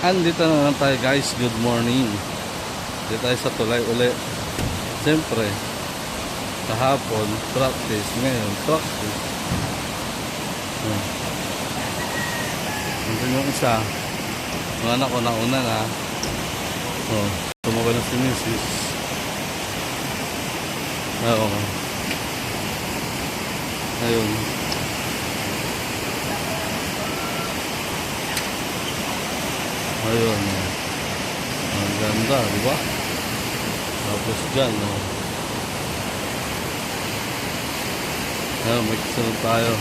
Andito na naman tayo guys, good morning. Dito tayo sa tulay uli. Siyempre, kahapon, practice. Ngayon, practice. Nandun yung isa. Yung anak ko nauna na. Tumawal na si Mrs. Ayun. Ayun. Ang ganda, di ba? Tapos dyan, ayun, may kasunod tayo.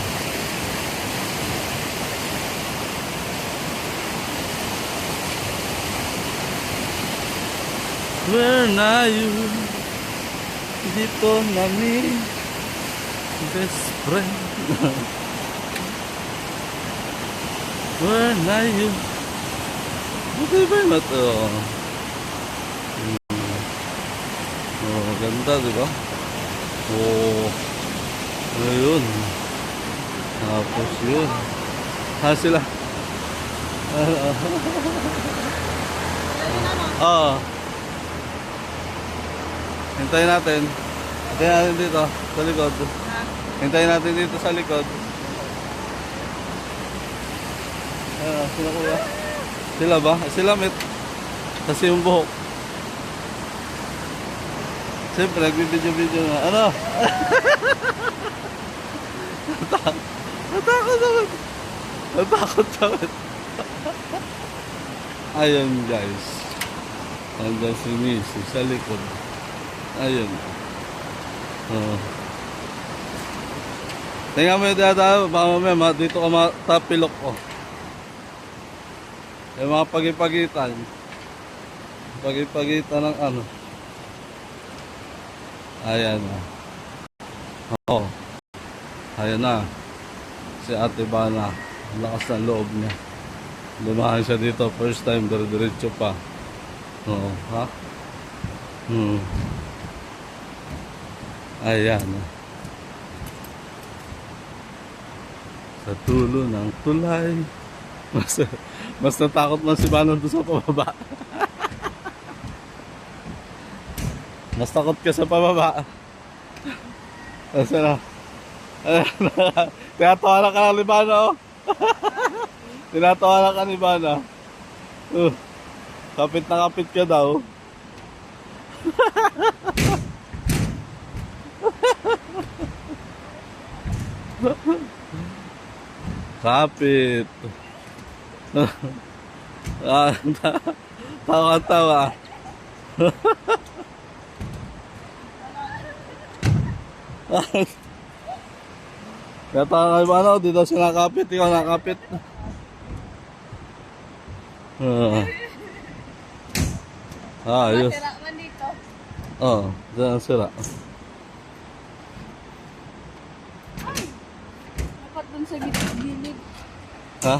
Where na you? Dito na mi best friend. Where na you? Buti ba yun ito? Ganda, di ba? Ayun. Tapos yun. Sila. Hintayin natin. Hintayin natin dito sa likod. Hintayin natin dito sa likod. Sila kuya. Sila ba? Sila met. Kasi yung buhok. Siyempre, nagbibidyo-video na. Ano? Natakot naman. Natakot naman. Ayun guys. Hanggang si Missy sa likod. Ayun. Tingnan mo yung dada. Baka mamaya dito ka matapilok ko. Yung mga pagipagitan. Pagipagitan ng ano. Ayan na. Ayan na. Si Ate Bana. Lakas ng loob niya. Lumahan siya dito. First time. Diretso pa. Ha? Ayan. Sa tulo ng tulay. Mas natakot man si Bana doon sa pababa. Mas takot ka sa pababa. Asa na? Tinatawanan ka ni Bana, oh. Tinatawanan ka ni Bana. Kapit na kapit ka daw. Kapit. Tawa-tawa. Kaya tayo kayo ano, dito siya nakapit, ikaw nakapit. Ayos. Sira man dito. Dyan ang sira. Dapat dun sa gilid. Ha?